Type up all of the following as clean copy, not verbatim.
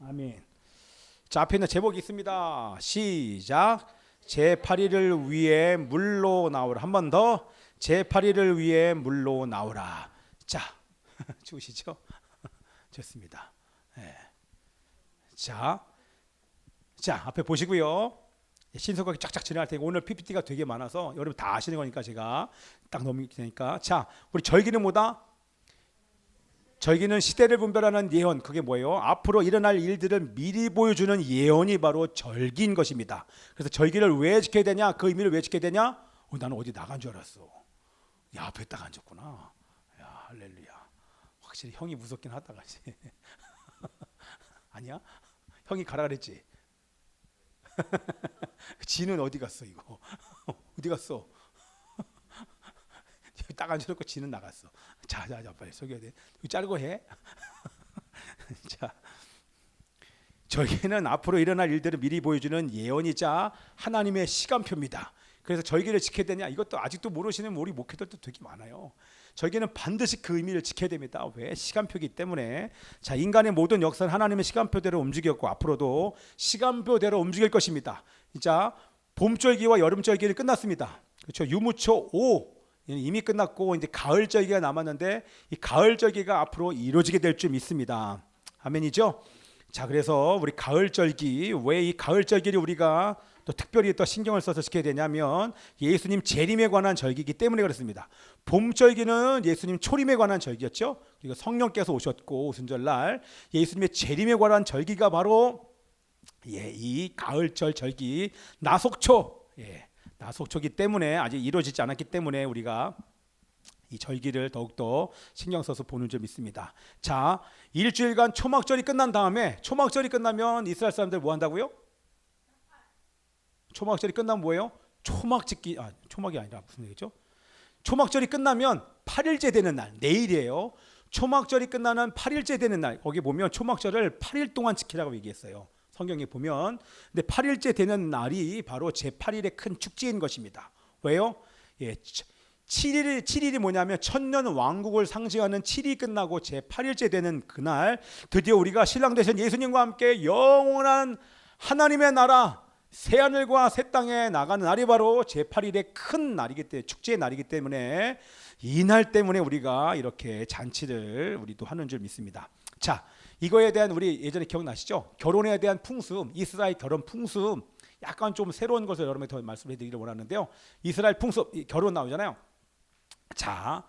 아멘. 자, 앞에 있는 제목이 있습니다. 시작. 제8일을 위해 물로 나오라. 한 번 더. 제8일을 위해 물로 나오라. 자, 좋으시죠? 좋습니다. 네. 자, 앞에 보시고요. 신속하게 쫙쫙 진행할 테니까 오늘 PPT가 되게 많아서 여러분 다 아시는 거니까 제가 딱 넘기니까. 자, 우리 절기는 뭐다? 절기는 시대를 분별하는 예언. 그게 뭐예요? 앞으로 일어날 일들을 미리 보여주는 예언이 바로 절기인 것입니다. 그래서 절기를 왜 지켜야 되냐? 그 의미를 왜 지켜야 되냐? 나는 어디 나간 줄 알았어. 야, 앞에 딱 앉았구나. 야, 할렐루야. 확실히 형이 무섭긴 하다가 아니야? 형이 가라 그랬지. 지는 어디 갔어 이거? 어디 갔어? 딱 앉아놓고 지는 나갔어. 자, 빨리 소개해야 돼. 자르고 해. 자, 절기는 앞으로 일어날 일들을 미리 보여주는 예언이자 하나님의 시간표입니다. 그래서 절기를 지켜야 되냐? 이것도 아직도 모르시는 우리 목회들도 되게 많아요. 절기는 반드시 그 의미를 지켜야 됩니다. 왜? 시간표이기 때문에. 자, 인간의 모든 역사는 하나님의 시간표대로 움직였고 앞으로도 시간표대로 움직일 것입니다. 자, 봄절기와 여름절기는 끝났습니다. 그렇죠? 유무초 5 이미 끝났고 이제 가을절기가 남았는데 이 가을절기가 앞으로 이루어지게 될 줄 믿습니다. 아멘이죠? 자, 그래서 우리 가을절기, 왜 이 가을절기를 우리가 또 특별히 또 신경을 써서 지켜야 되냐면 예수님 재림에 관한 절기이기 때문에 그렇습니다. 봄절기는 예수님 초림에 관한 절기였죠. 그리고 성령께서 오셨고 오순절날 예수님의 재림에 관한 절기가 바로 이 가을절 절기 나속초, 나속초기 때문에 아직 이루어지지 않았기 때문에 우리가 이 절기를 더욱더 신경 써서 보는 점 있습니다. 자, 일주일간 초막절이 끝난 다음에 초막절이 끝나면 이스라엘 사람들 뭐 한다고요? 초막절이 끝나면 뭐예요? 초막짓기. 초막이 아니라 무슨 얘기죠? 초막절이 끝나면 8일째 되는 날, 내일이에요. 초막절이 끝나는 8일째 되는 날, 거기 보면 초막절을 8일 동안 지키라고 얘기했어요. 성경에 보면. 근데 8일째 되는 날이 바로 제8일의 큰 축제인 것입니다. 왜요? 7일이 뭐냐면 천년 왕국을 상징하는 7일이 끝나고 제8일째 되는 그날 드디어 우리가 신랑 되신 예수님과 함께 영원한 하나님의 나라 새하늘과 새 땅에 나가는 날이 바로 제8일의 큰 날이기 때문에 축제의 날이기 때문에 이 날 때문에 우리가 이렇게 잔치를 우리도 하는 줄 믿습니다. 자, 이거에 대한 우리 예전에 기억나시죠? 결혼에 대한 풍습, 이스라엘 결혼 풍습 약간 좀 새로운 것을 여러분에게 더 말씀해 드리기를 원하는데요. 이스라엘 풍습 결혼 나오잖아요. 자,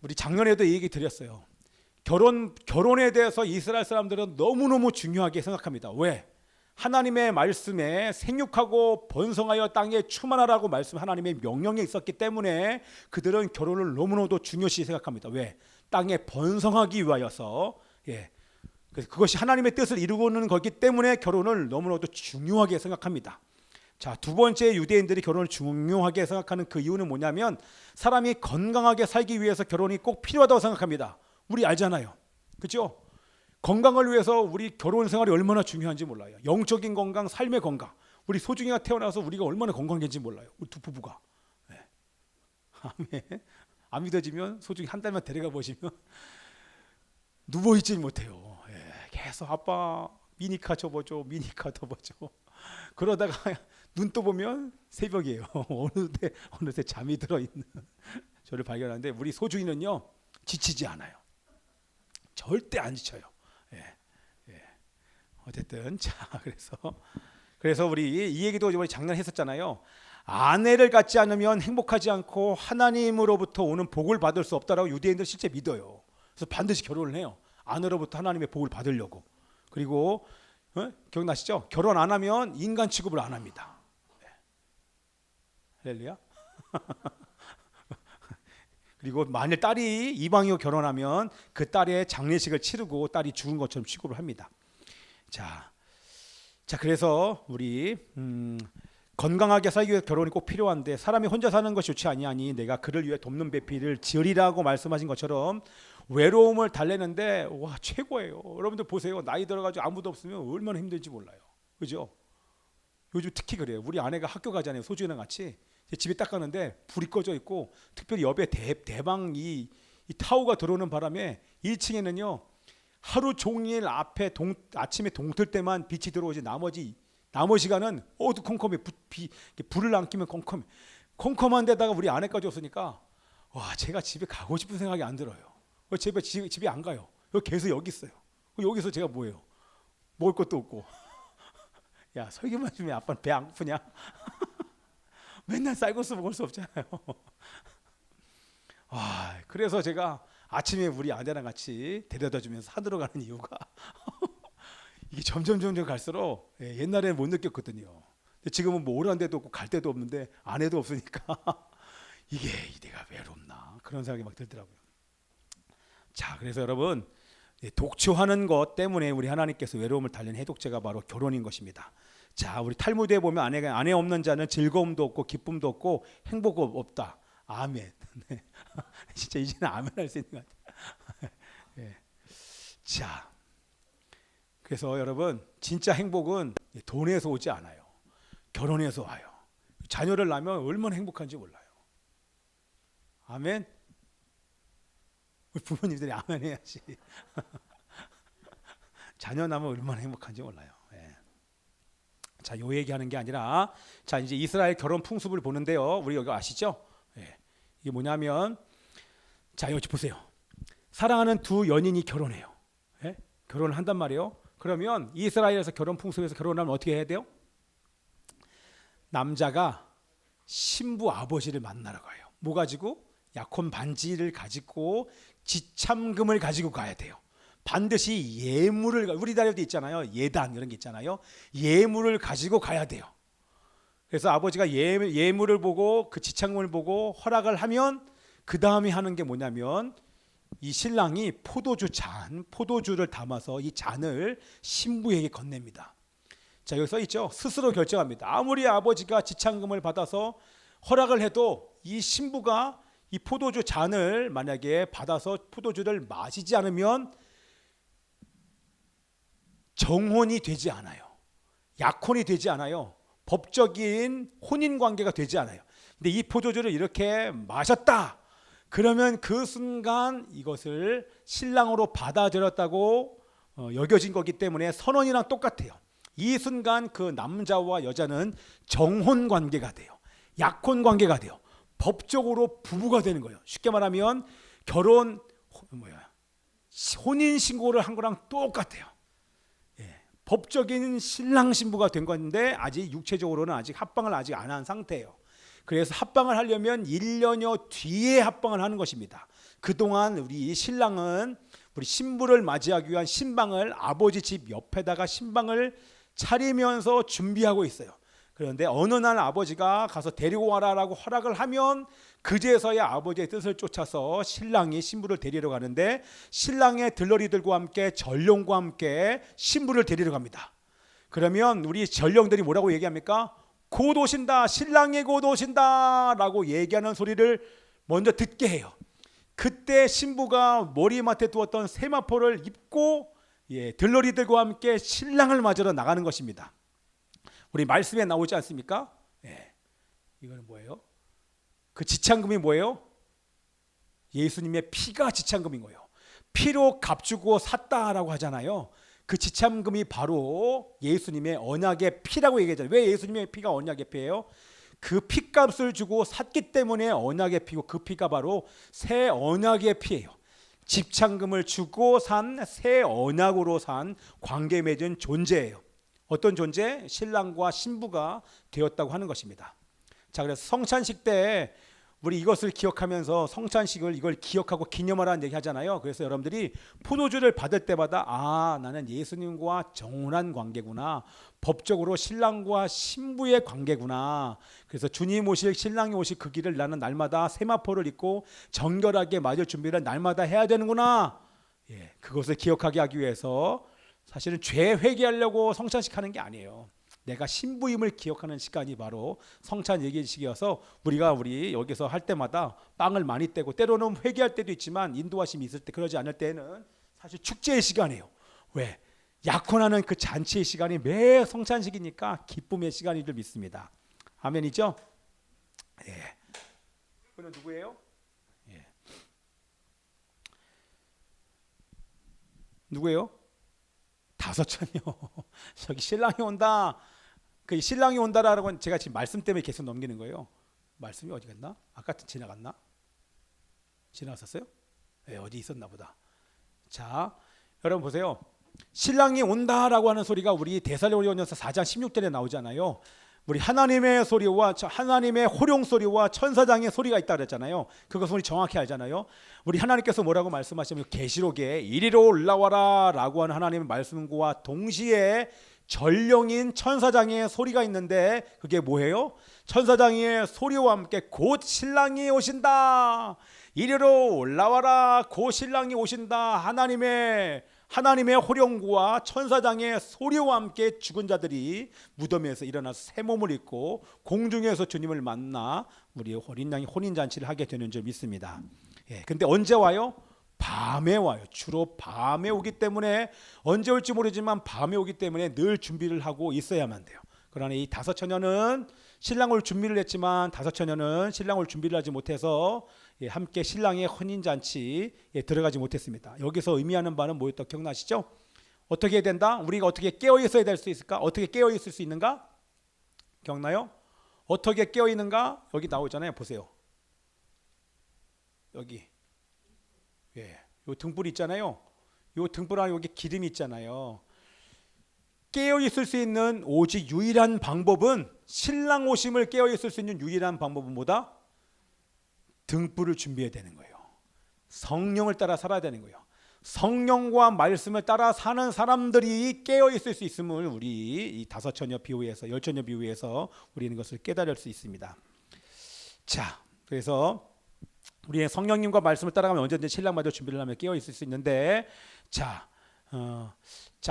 우리 작년에도 이 얘기 드렸어요. 결혼에 대해서 이스라엘 사람들은 너무너무 중요하게 생각합니다. 왜? 하나님의 말씀에 생육하고 번성하여 땅에 충만하라고 말씀 하나님의 명령에 있었기 때문에 그들은 결혼을 너무나도 중요시 생각합니다. 왜? 땅에 번성하기 위하여서 그것이 하나님의 뜻을 이루고는 거기 때문에 결혼을 너무나도 중요하게 생각합니다. 자, 두 번째 유대인들이 결혼을 중요하게 생각하는 그 이유는 뭐냐면 사람이 건강하게 살기 위해서 결혼이 꼭 필요하다고 생각합니다. 우리 알잖아요. 그렇죠? 건강을 위해서 우리 결혼 생활이 얼마나 중요한지 몰라요. 영적인 건강, 삶의 건강. 우리 소중이가 태어나서 우리가 얼마나 건강한지 몰라요. 우리 두 부부가. 아멘. 안 믿어지면 소중히 한 달만 데려가 보시면 누워있지 못해요. 계속 아빠 미니카 줘보죠. 미니카 줘보죠. 그러다가 눈 떠보면 새벽이에요. 어느새 잠이 들어있는 저를 발견하는데 우리 소중이는요 지치지 않아요. 절대 안 지쳐요. 어쨌든 자, 그래서 우리 이 얘기도 우리 작년에 했었잖아요. 아내를 갖지 않으면 행복하지 않고 하나님으로부터 오는 복을 받을 수 없다라고 유대인들 실제 믿어요. 그래서 반드시 결혼을 해요. 아내로부터 하나님의 복을 받으려고. 그리고 기억나시죠? 결혼 안 하면 인간 취급을 안 합니다. 할렐루야. 그리고 만일 딸이 이방이고 결혼하면 그 딸의 장례식을 치르고 딸이 죽은 것처럼 취급을 합니다. 자, 그래서 우리 건강하게 살기 위해 결혼이 꼭 필요한데 사람이 혼자 사는 것이 좋지 아니하니 내가 그를 위해 돕는 배필을 지으리라고 말씀하신 것처럼 외로움을 달래는데 와 최고예요. 여러분들 보세요. 나이 들어가지고 아무도 없으면 얼마나 힘든지 몰라요. 그죠? 요즘 특히 그래요. 우리 아내가 학교 가잖아요. 소주랑 같이 집에 딱 가는데 불이 꺼져 있고 특별히 옆에 대방 이 타워가 들어오는 바람에 1층에는요 하루 종일 앞에 아침에 동틀 때만 빛이 들어오지 나머지 시간은 어두컴컴해. 불을 안 켜면 컴컴한 데다가 우리 아내까지 없으니까 와, 제가 집에 가고 싶은 생각이 안 들어요. 집에 안 가요. 계속 여기 있어요. 여기서 제가 뭐예요? 먹을 것도 없고. 야, 설교만 주면 아빠는 배 안 고프냐? 맨날 쌀국수 먹을 수 없잖아요. 와, 그래서 제가 아침에 우리 아내랑 같이 데려다 주면서 산으로 가는 이유가 이게 점점 갈수록 옛날에는 못 느꼈거든요. 근데 지금은 뭐 오란 데도 없고 갈 데도 없는데 아내도 없으니까 이게 내가 외롭나 그런 생각이 막 들더라고요. 자, 그래서 여러분, 독초하는 것 때문에 우리 하나님께서 외로움을 달랜 해독제가 바로 결혼인 것입니다. 자, 우리 탈무드에 보면 아내 없는 자는 즐거움도 없고 기쁨도 없고 행복도 없다. 아멘. 네. 진짜 이제는 아멘 할 수 있는 것 같아요. 네. 자, 그래서 여러분, 진짜 행복은 돈에서 오지 않아요. 결혼에서 와요. 자녀를 낳으면 얼마나 행복한지 몰라요. 아멘. 우리 부모님들이 아멘 해야지. 자녀 낳으면 얼마나 행복한지 몰라요. 예. 자, 요 얘기하는 게 아니라, 자, 이제 이스라엘 결혼 풍습을 보는데요. 우리 여기 아시죠? 예. 이게 뭐냐면, 자, 여기 보세요. 사랑하는 두 연인이 결혼해요. 예? 결혼을 한단 말이에요. 그러면 이스라엘에서 결혼 풍습에서 결혼하면 어떻게 해야 돼요? 남자가 신부 아버지를 만나러 가요. 뭐 가지고? 약혼 반지를 가지고 지참금을 가지고 가야 돼요. 반드시 예물을, 우리나라에도 있잖아요. 예단 이런 게 있잖아요. 예물을 가지고 가야 돼요. 그래서 아버지가 예물을 보고 그 지참금을 보고 허락을 하면 그 다음에 하는 게 뭐냐면 이 신랑이 포도주를 담아서 이 잔을 신부에게 건넵니다. 자, 여기 써 있죠. 스스로 결정합니다. 아무리 아버지가 지참금을 받아서 허락을 해도 이 신부가 이 포도주 잔을 만약에 받아서 포도주를 마시지 않으면 정혼이 되지 않아요. 약혼이 되지 않아요. 법적인 혼인 관계가 되지 않아요. 근데 이 포도주를 이렇게 마셨다. 그러면 그 순간 이것을 신랑으로 받아들였다고 여겨진 거기 때문에 선언이랑 똑같아요. 이 순간 그 남자와 여자는 정혼 관계가 돼요. 약혼 관계가 돼요. 법적으로 부부가 되는 거예요. 쉽게 말하면 혼인 신고를 한 거랑 똑같아요. 예, 법적인 신랑 신부가 된 건데 아직 육체적으로는 아직 합방을 아직 안 한 상태예요. 그래서 합방을 하려면 1년여 뒤에 합방을 하는 것입니다. 그동안 우리 신랑은 우리 신부를 맞이하기 위한 신방을 아버지 집 옆에다가 신방을 차리면서 준비하고 있어요. 그런데 어느 날 아버지가 가서 데리고 와라라고 허락을 하면 그제서야 아버지의 뜻을 쫓아서 신랑이 신부를 데리러 가는데 신랑의 들러리들과 함께 전령과 함께 신부를 데리러 갑니다. 그러면 우리 전령들이 뭐라고 얘기합니까? 곧 오신다, 신랑이 곧 오신다 라고 얘기하는 소리를 먼저 듣게 해요. 그때 신부가 머리맡에 두었던 세마포를 입고 들러리들과 함께 신랑을 맞으러 나가는 것입니다. 우리 말씀에 나오지 않습니까? 이거는 뭐예요? 그 지참금이 뭐예요? 예수님의 피가 지참금인 거예요. 피로 값주고 샀다라고 하잖아요. 그 지참금이 바로 예수님의 언약의 피라고 얘기하잖아요. 왜 예수님의 피가 언약의 피예요? 그 피값을 주고 샀기 때문에 언약의 피고 그 피가 바로 새 언약의 피예요. 지참금을 주고 산 새 언약으로 산 관계 맺은 존재예요. 어떤 존재? 신랑과 신부가 되었다고 하는 것입니다. 자, 그래서 성찬식 때 우리 이것을 기억하면서 성찬식을 이걸 기억하고 기념하라는 얘기 하잖아요. 그래서 여러분들이 포도주를 받을 때마다 나는 예수님과 정혼한 관계구나. 법적으로 신랑과 신부의 관계구나. 그래서 주님 오실 신랑이 오실 그 길을 나는 날마다 세마포를 입고 정결하게 맞을 준비를 날마다 해야 되는구나. 그것을 기억하게 하기 위해서 사실은 죄 회개하려고 성찬식 하는 게 아니에요. 내가 신부임을 기억하는 시간이 바로 성찬 예기식이어서 우리 여기서 할 때마다 빵을 많이 떼고 때로는 회개할 때도 있지만 인도하심이 있을 때 그러지 않을 때는 사실 축제의 시간이에요. 왜? 약혼하는 그 잔치의 시간이 매 성찬식이니까 기쁨의 시간인 줄 믿습니다. 아멘이죠? 그는 누구예요? 누구예요? 다섯천이요. 저기 신랑이 온다. 그 신랑이 온다라는 건 제가 지금 말씀 때문에 계속 넘기는 거예요. 말씀이 어디 갔나? 아까 지나갔나? 지나갔었어요? 네, 어디 있었나 보다. 자, 여러분 보세요. 신랑이 온다라고 하는 소리가 우리 데살로니가전서 4장 16절에 나오잖아요. 우리 하나님의 소리와 하나님의 호령 소리와 천사장의 소리가 있다 그랬잖아요. 그것은 우리 정확히 알잖아요. 우리 하나님께서 뭐라고 말씀하시면 계시록에 이리로 올라와라 라고 하는 하나님의 말씀과 동시에 전령인 천사장의 소리가 있는데 그게 뭐예요? 천사장의 소리와 함께 곧 신랑이 오신다. 이리로 올라와라. 곧 신랑이 오신다. 하나님의 호령과 천사장의 소리와 함께 죽은 자들이 무덤에서 일어나서 새 몸을 입고 공중에서 주님을 만나 우리 어린 양의 혼인잔치를 하게 되는 줄 믿습니다. 예, 근데 언제 와요? 밤에 와요. 주로 밤에 오기 때문에 언제 올지 모르지만 밤에 오기 때문에 늘 준비를 하고 있어야만 돼요. 그러나 이 다섯 처녀는 신랑을 준비를 했지만 다섯 처녀는 신랑을 준비를 하지 못해서 함께 신랑의 혼인잔치에 들어가지 못했습니다. 여기서 의미하는 바는 뭐였다 기억나시죠? 어떻게 해야 된다? 우리가 어떻게 깨어 있어야 될 수 있을까? 어떻게 깨어 있을 수 있는가? 기억나요? 어떻게 깨어 있는가? 여기 나오잖아요. 보세요. 여기 요 등불 있잖아요. 요 등불 안에 여기 기름이 있잖아요. 깨어 있을 수 있는 오직 유일한 방법은 신랑 오심을 깨어 있을 수 있는 유일한 방법은 뭐다? 등불을 준비해야 되는 거예요. 성령을 따라 살아야 되는 거예요. 성령과 말씀을 따라 사는 사람들이 깨어 있을 수 있음을 우리 이 다섯 처녀 비유에서 열 처녀 비유에서 우리는 것을 깨달을 수 있습니다. 자, 그래서 우리의 성령님과 말씀을 따라가면 언제든지 신랑마저 준비를 하면 깨어 있을 수 있는데 자,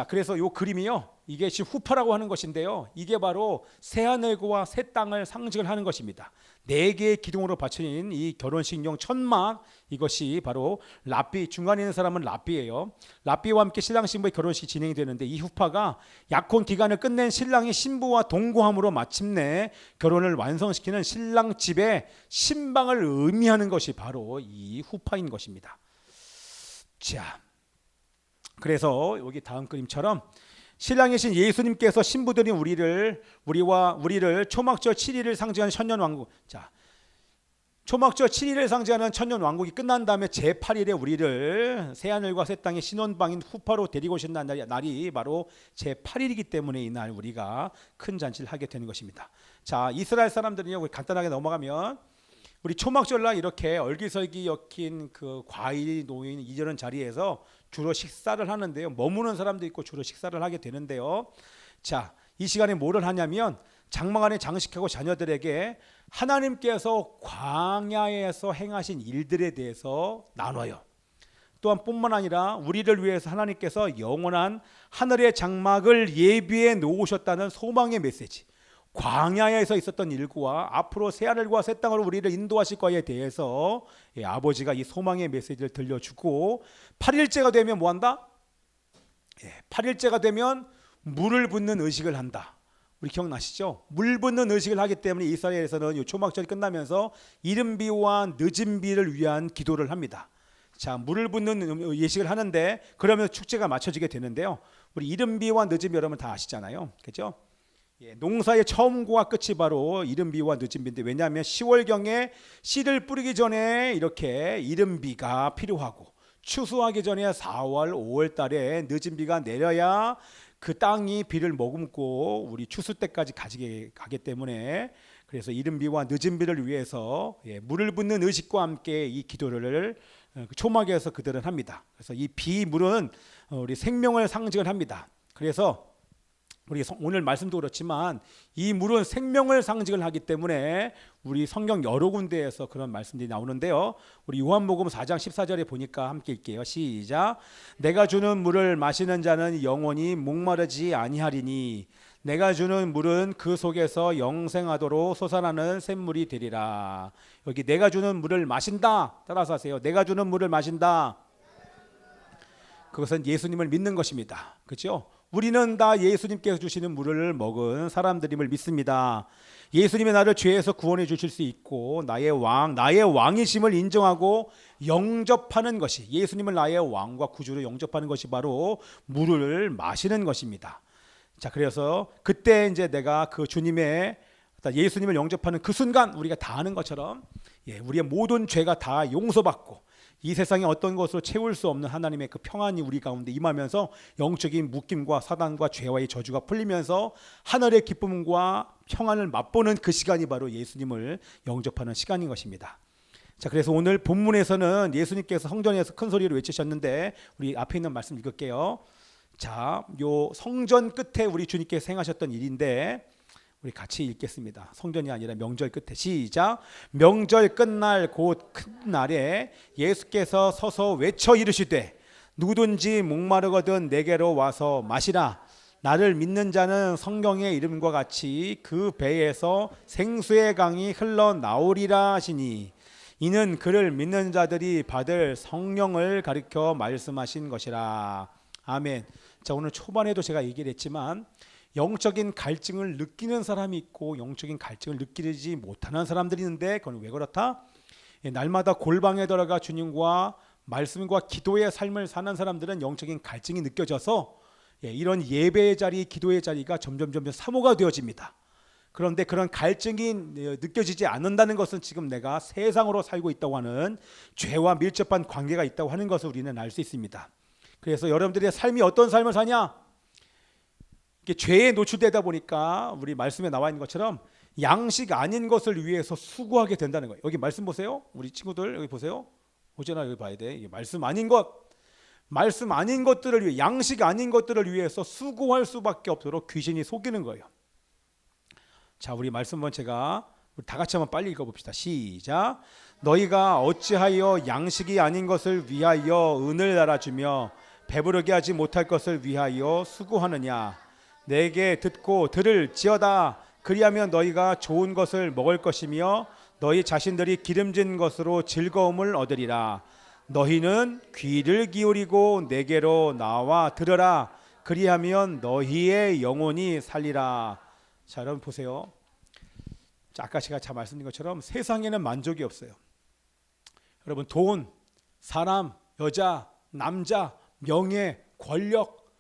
그래서 이 그림이요. 이게 지금 후파라고 하는 것인데요. 이게 바로 새하늘과 새 땅을 상징을 하는 것입니다. 4개의 기둥으로 받쳐진 이 결혼식용 천막 이것이 바로 랍비 중간에 있는 사람은 랍비예요. 랍비와 함께 신랑 신부의 결혼식이 진행이 되는데 이 후파가 약혼 기간을 끝낸 신랑이 신부와 동거함으로 마침내 결혼을 완성시키는 신랑 집의 신방을 의미하는 것이 바로 이 후파인 것입니다. 자, 그래서 여기 다음 그림처럼 신랑이신 예수님께서 신부들인 우리를 초막절 7일을 상징하는 천년 왕국. 자, 초막절 7일을 상징하는 천년 왕국이 끝난 다음에 제8일에 우리를 새하늘과 새 땅의 신혼방인 후파로 데리고 오신다는 날이 바로 제8일이기 때문에 이날 우리가 큰 잔치를 하게 되는 것입니다. 자, 이스라엘 사람들은요, 간단하게 넘어가면 우리 초막절날 이렇게 얼기설기 엮인 그 과일이 놓인 이런 자리에서 주로 식사를 하는데요. 머무는 사람도 있고 주로 식사를 하게 되는데요. 자, 이 시간에 뭐를 하냐면 장막 안에 장식하고 자녀들에게 하나님께서 광야에서 행하신 일들에 대해서 나눠요. 또한 뿐만 아니라 우리를 위해서 하나님께서 영원한 하늘의 장막을 예비해 놓으셨다는 소망의 메시지, 광야에서 있었던 일과 앞으로 새하늘과 새 땅으로 우리를 인도하실 거에 대해서 아버지가 이 소망의 메시지를 들려주고 8일째가 되면 뭐한다? 8일째가 되면 물을 붓는 의식을 한다. 우리 기억나시죠? 물 붓는 의식을 하기 때문에 이스라엘에서는 이 초막절이 끝나면서 이른 비와 늦은 비를 위한 기도를 합니다. 자, 물을 붓는 예식을 하는데 그러면 축제가 맞춰지게 되는데요. 우리 이른 비와 늦은 비 여러분 다 아시잖아요. 그렇죠? 농사의 처음과 끝이 바로 이른 비와 늦은 비인데 왜냐하면 10월경에 씨를 뿌리기 전에 이렇게 이른 비가 필요하고 추수하기 전에 4월, 5월 달에 늦은 비가 내려야 그 땅이 비를 머금고 우리 추수 때까지 가기 때문에 그래서 이른 비와 늦은 비를 위해서 물을 붓는 의식과 함께 이 기도를 초막에서 그들은 합니다. 그래서 이 비물은 우리 생명을 상징을 합니다. 그래서 우리 오늘 말씀도 그렇지만 이 물은 생명을 상징을 하기 때문에 우리 성경 여러 군데에서 그런 말씀들이 나오는데요. 우리 요한복음 4장 14절에 보니까 함께 읽게요. 시작. 내가 주는 물을 마시는 자는 영원히 목마르지 아니하리니 내가 주는 물은 그 속에서 영생하도록 솟아나는 샘물이 되리라. 여기 내가 주는 물을 마신다. 따라서 하세요. 내가 주는 물을 마신다. 그것은 예수님을 믿는 것입니다. 그렇죠? 우리는 다 예수님께서 주시는 물을 먹은 사람들임을 믿습니다. 예수님의 나를 죄에서 구원해 주실 수 있고 나의 왕이심을 인정하고 영접하는 것이, 예수님을 나의 왕과 구주로 영접하는 것이 바로 물을 마시는 것입니다. 자, 그래서 그때 이제 내가 그 주님의, 예수님을 영접하는 그 순간 우리가 다 아는 것처럼 우리의 모든 죄가 다 용서받고 이 세상에 어떤 것으로 채울 수 없는 하나님의 그 평안이 우리 가운데 임하면서 영적인 묶임과 사단과 죄와의 저주가 풀리면서 하늘의 기쁨과 평안을 맛보는 그 시간이 바로 예수님을 영접하는 시간인 것입니다. 자, 그래서 오늘 본문에서는 예수님께서 성전에서 큰 소리로 외치셨는데 우리 앞에 있는 말씀 읽을게요. 자, 요 성전 끝에 우리 주님께서 행하셨던 일인데 우리 같이 읽겠습니다. 성전이 아니라 명절 끝에, 시작. 명절 끝날 곧 큰 날에 예수께서 서서 외쳐 이르시되 누구든지 목마르거든 내게로 와서 마시라. 나를 믿는 자는 성경의 이름과 같이 그 배에서 생수의 강이 흘러나오리라 하시니 이는 그를 믿는 자들이 받을 성령을 가리켜 말씀하신 것이라. 아멘. 자, 오늘 초반에도 제가 얘기를 했지만 영적인 갈증을 느끼는 사람이 있고 영적인 갈증을 느끼지 못하는 사람들이 있는데 그건 왜 그렇다? 날마다 골방에 들어가 주님과 말씀과 기도의 삶을 사는 사람들은 영적인 갈증이 느껴져서 이런 예배의 자리, 기도의 자리가 점점 사모가 되어집니다. 그런데 그런 갈증이 느껴지지 않는다는 것은 지금 내가 세상으로 살고 있다고 하는 죄와 밀접한 관계가 있다고 하는 것을 우리는 알 수 있습니다. 그래서 여러분들의 삶이 어떤 삶을 사냐? 죄에 노출되다 보니까 우리 말씀에 나와 있는 것처럼 양식 아닌 것을 위해서 수고하게 된다는 거예요. 여기 말씀 보세요. 우리 친구들 여기 보세요. 오전에 여기 봐야 돼. 이게 말씀 아닌 것들을 위해, 양식 아닌 것들을 위해서 수고할 수밖에 없도록 귀신이 속이는 거예요. 자, 우리 말씀 한번 우리 다 같이 한번 빨리 읽어봅시다. 시작. 너희가 어찌하여 양식이 아닌 것을 위하여 은을 달아주며 배부르게 하지 못할 것을 위하여 수고하느냐? 내게 듣고 들을지어다. 그리하면 너희가 좋은 것을 먹을 것이며 너희 자신들이 기름진 것으로 즐거움을 얻으리라. 너희는 귀를 기울이고 내게로 나와 들으라. 그리하면 너희의 영혼이 살리라. 자, 여러분 보세요. 자, 아까 제가 잘 말씀드린 것처럼 세상에는 만족이 없어요. 여러분, 돈, 사람, 여자, 남자, 명예, 권력,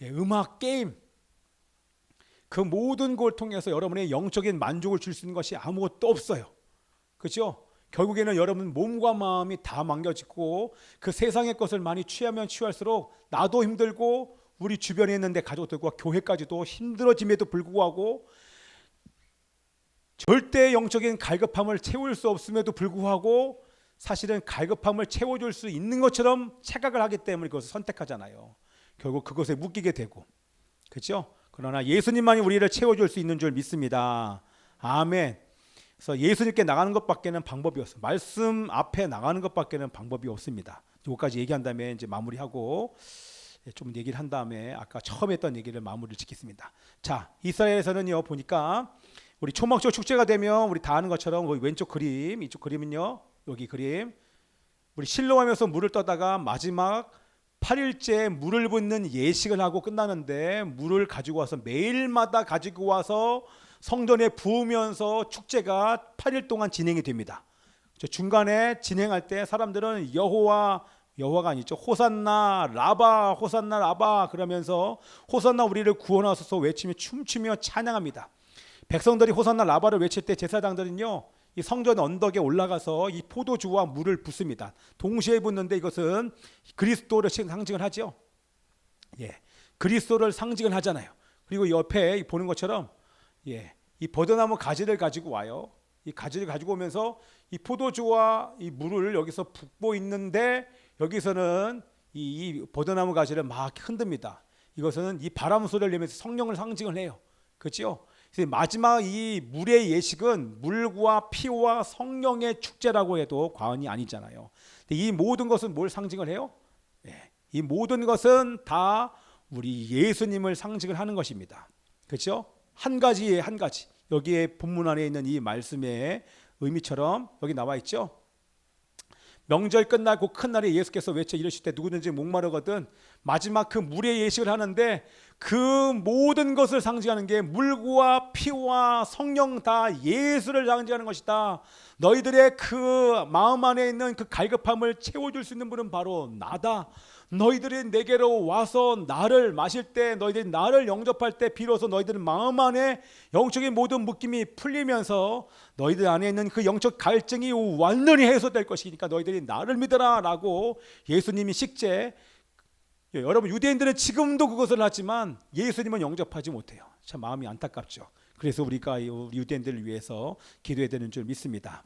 음악, 게임, 그 모든 걸 통해서 여러분의 영적인 만족을 줄 수 있는 것이 아무것도 없어요. 그렇죠? 결국에는 여러분 몸과 마음이 다 망가지고 그 세상의 것을 많이 취하면 취할수록 나도 힘들고 우리 주변에 있는데 가족들과 교회까지도 힘들어짐에도 불구하고 절대 영적인 갈급함을 채울 수 없음에도 불구하고 사실은 갈급함을 채워줄 수 있는 것처럼 착각을 하기 때문에 그것을 선택하잖아요. 결국 그것에 묶이게 되고, 그렇죠? 그러나 예수님만이 우리를 채워줄 수 있는 줄 믿습니다. 아멘. 그래서 예수님께 나가는 것밖에는 방법이 없어요. 말씀 앞에 나가는 것밖에는 방법이 없습니다. 이거까지 얘기한 다음에 이제 마무리하고 좀 얘기를 한 다음에 아까 처음 했던 얘기를 마무리를 짓겠습니다. 자, 이스라엘에서는요 보니까 우리 초막절 축제가 되면 우리 다 아는 것처럼 왼쪽 그림, 이쪽 그림은요, 여기 그림, 우리 실로하면서 물을 떠다가 마지막 8일째 물을 붓는 예식을 하고 끝나는데 물을 가지고 와서 매일마다 가지고 와서 성전에 부으면서 축제가 8일 동안 진행이 됩니다. 중간에 진행할 때 사람들은 여호와가 아니죠. 호산나 라바, 호산나 라바 그러면서 호산나 우리를 구원하소서 외치며 춤추며 찬양합니다. 백성들이 호산나 라바를 외칠 때 제사장들은요, 이 성전 언덕에 올라가서 이 포도주와 물을 붓습니다. 동시에 붓는데 이것은 그리스도를 상징을 하죠. 그리스도를 상징을 하잖아요. 그리고 옆에 보는 것처럼 이 버드나무 가지를 가지고 와요. 이 가지를 가지고 오면서 이 포도주와 이 물을 여기서 붓고 있는데 여기서는 이 버드나무 가지를 막 흔듭니다. 이것은 이 바람 소리를 내면서 성령을 상징을 해요. 그렇죠? 마지막 이 물의 예식은 물과 피와 성령의 축제라고 해도 과언이 아니잖아요. 이 모든 것은 뭘 상징을 해요? 이 모든 것은 다 우리 예수님을 상징을 하는 것입니다. 그렇죠? 한 가지에 한 가지. 여기에 본문 안에 있는 이 말씀의 의미처럼 여기 나와 있죠. 명절 끝나고 큰 날에 예수께서 외쳐 이르실 때 누구든지 목마르거든 마지막 그 물의 예식을 하는데 그 모든 것을 상징하는 게 물과 피와 성령 다 예수를 상징하는 것이다. 너희들의 그 마음 안에 있는 그 갈급함을 채워줄 수 있는 분은 바로 나다. 너희들이 내게로 와서 나를 마실 때, 너희들이 나를 영접할 때 비로소 너희들 마음 안에 영적인 모든 묶임이 풀리면서 너희들 안에 있는 그 영적 갈증이 완전히 해소될 것이니까 너희들이 나를 믿어라 라고 예수님이 식재. 여러분, 유대인들은 지금도 그것을 하지만 예수님은 영접하지 못해요. 참 마음이 안타깝죠. 그래서 우리가 유대인들을 위해서 기도해야 되는 줄 믿습니다.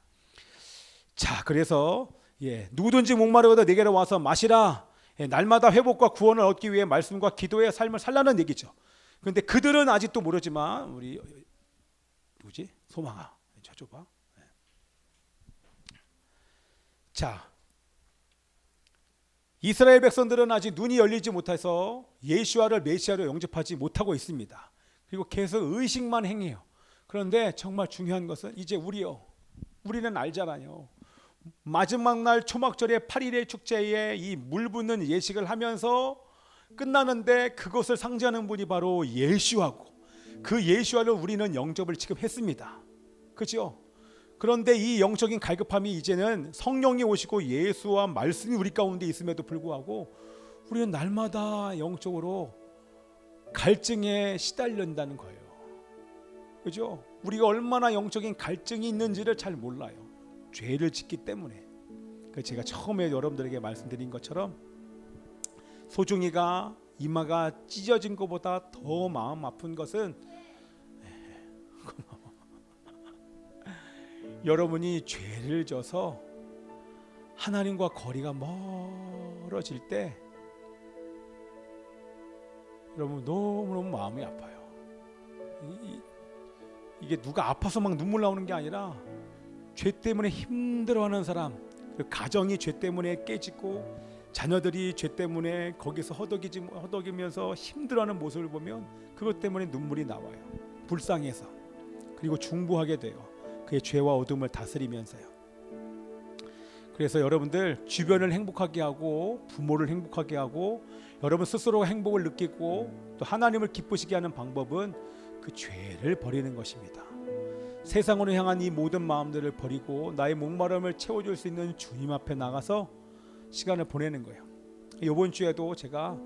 자, 그래서 누구든지 목마르거든 내게로 와서 마시라. 날마다 회복과 구원을 얻기 위해 말씀과 기도의 삶을 살라는 얘기죠. 그런데 그들은 아직도 모르지만 우리 누구지? 소망아, 저쪽 봐. 자, 이스라엘 백성들은 아직 눈이 열리지 못해서 예수와를 메시아로 영접하지 못하고 있습니다. 그리고 계속 의식만 행해요. 그런데 정말 중요한 것은 이제 우리는 알잖아요. 마지막 날 초막절의 8일의 축제에 이 물 붓는 예식을 하면서 끝나는데 그것을 상징하는 분이 바로 예수와고, 그 예수와를 우리는 영접을 지금 했습니다. 그렇죠? 그런데 이 영적인 갈급함이 이제는 성령이 오시고 예수와 말씀이 우리 가운데 있음에도 불구하고 우리는 날마다 영적으로 갈증에 시달린다는 거예요. 그렇죠? 우리가 얼마나 영적인 갈증이 있는지를 잘 몰라요. 죄를 짓기 때문에. 제가 처음에 여러분들에게 말씀드린 것처럼 소중이가 이마가 찢어진 것보다 더 마음 아픈 것은 여러분이 죄를 져서 하나님과 거리가 멀어질 때 여러분 너무너무 마음이 아파요. 이게 누가 아파서 막 눈물 나오는 게 아니라 죄 때문에 힘들어하는 사람, 가정이 죄 때문에 깨지고 자녀들이 죄 때문에 거기서 허덕이면서 힘들어하는 모습을 보면 그것 때문에 눈물이 나와요. 불쌍해서. 그리고 중보하게 돼요. 그의 죄와 어둠을 다스리면서요. 그래서 여러분들 주변을 행복하게 하고 부모를 행복하게 하고 여러분 스스로가 행복을 느끼고 또 하나님을 기쁘시게 하는 방법은 그 죄를 버리는 것입니다. 세상으로 향한 이 모든 마음들을 버리고 나의 목마름을 채워줄 수 있는 주님 앞에 나가서 시간을 보내는 거예요. 이번 주에도 제가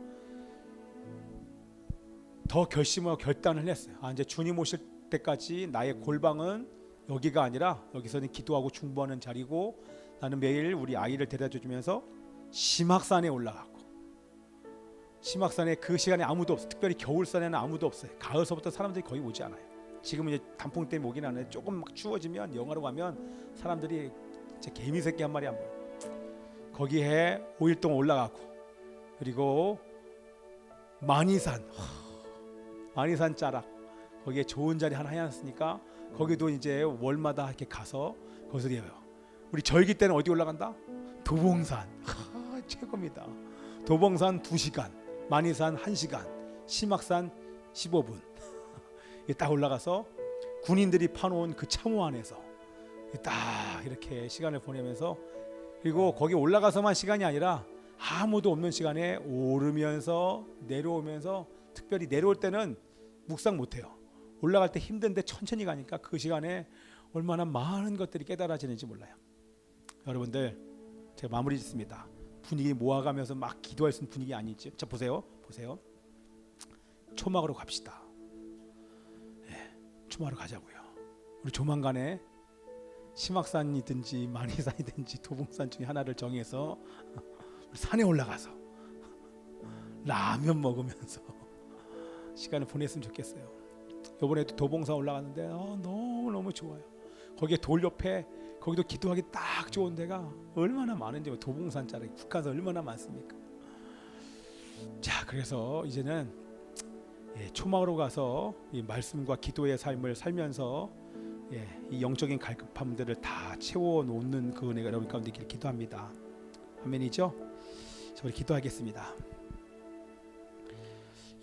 더 결심하고 결단을 했어요. 이제 주님 오실 때까지 나의 골방은 여기가 아니라 여기서는 기도하고 중보하는 자리고 나는 매일 우리 아이를 데려다 주면서 심악산에 올라가고, 심악산에 그 시간에 아무도 없어요. 특별히 겨울산에는 아무도 없어요. 가을서부터 사람들이 거의 오지 않아요. 지금은 이제 단풍 때문에 오긴 하는데 조금 막 추워지면 영하로 가면 사람들이 진짜 개미 새끼 한 마리 안 보여. 거기에 5일 동안 올라가고, 그리고 만이산 자락, 거기에 좋은 자리 하나 해놨으니까 거기도 이제 월마다 이렇게 가서 거기서 해요. 우리 절기 때는 어디 올라간다? 도봉산. 최고입니다. 도봉산 2시간, 만이산 1시간, 심악산 15분. 딱 올라가서 군인들이 파놓은 그 참호 안에서 딱 이렇게 시간을 보내면서, 그리고 거기 올라가서만 시간이 아니라 아무도 없는 시간에 오르면서 내려오면서, 특별히 내려올 때는 묵상 못해요. 올라갈 때 힘든데 천천히 가니까 그 시간에 얼마나 많은 것들이 깨달아지는지 몰라요. 여러분들, 제가 마무리 짓습니다. 분위기 모아가면서 막 기도할 수 있는 분위기 아니지. 자, 보세요. 초막으로 갑시다. 초막으로 가자고요. 우리 조만간에 심악산이든지 만이산이든지 도봉산 중에 하나를 정해서 산에 올라가서 라면 먹으면서 시간을 보냈으면 좋겠어요. 이번에도 도봉산 올라갔는데 너무너무 좋아요. 거기에 돌 옆에 거기도 기도하기 딱 좋은 데가 얼마나 많은지, 도봉산 자락이 국가에서 얼마나 많습니까? 자, 그래서 이제는 초막으로 가서 이 말씀과 기도의 삶을 살면서 이 영적인 갈급함들을 다 채워놓는 그 은혜가 여러분 가운데 있기를 기도합니다. 아멘이죠? 자, 우리 기도하겠습니다.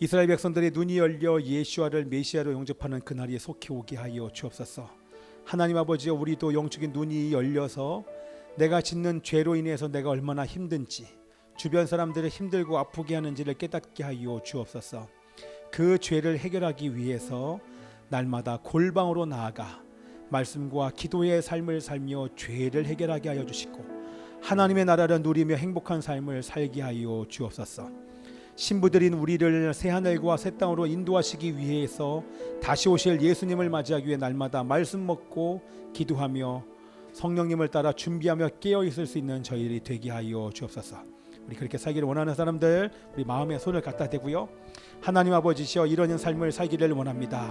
이스라엘 백성들의 눈이 열려 예수와를 메시아로 영접하는 그날이 속히 오게 하여 주옵소서. 하나님 아버지여, 우리도 영적인 눈이 열려서 내가 짓는 죄로 인해서 내가 얼마나 힘든지, 주변 사람들을 힘들고 아프게 하는지를 깨닫게 하여 주옵소서. 그 죄를 해결하기 위해서 날마다 골방으로 나아가 말씀과 기도의 삶을 살며 죄를 해결하게 하여 주시고 하나님의 나라를 누리며 행복한 삶을 살게 하여 주옵소서. 신부들인 우리를 새하늘과 새 땅으로 인도하시기 위해서 다시 오실 예수님을 맞이하기 위해 날마다 말씀 먹고 기도하며 성령님을 따라 준비하며 깨어 있을 수 있는 저희들이 되게 하여 주옵소서. 우리 그렇게 살기를 원하는 사람들, 우리 마음에 손을 갖다 대고요. 하나님 아버지시여, 이런 삶을 살기를 원합니다.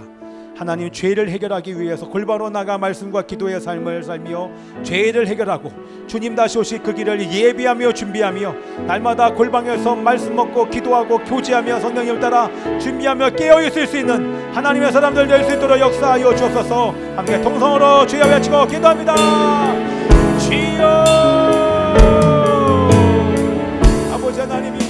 하나님, 죄를 해결하기 위해서 골방으로 나가 말씀과 기도의 삶을 살며 죄를 해결하고 주님 다시 오실 그 길을 예비하며 준비하며 날마다 골방에서 말씀 먹고 기도하고 교제하며 성령님을 따라 준비하며 깨어 있을 수 있는 하나님의 사람들 될 수 있도록 역사하여 주옵소서. 함께 통성으로 주여 외치고 기도합니다. 주여. 아버지 하나님,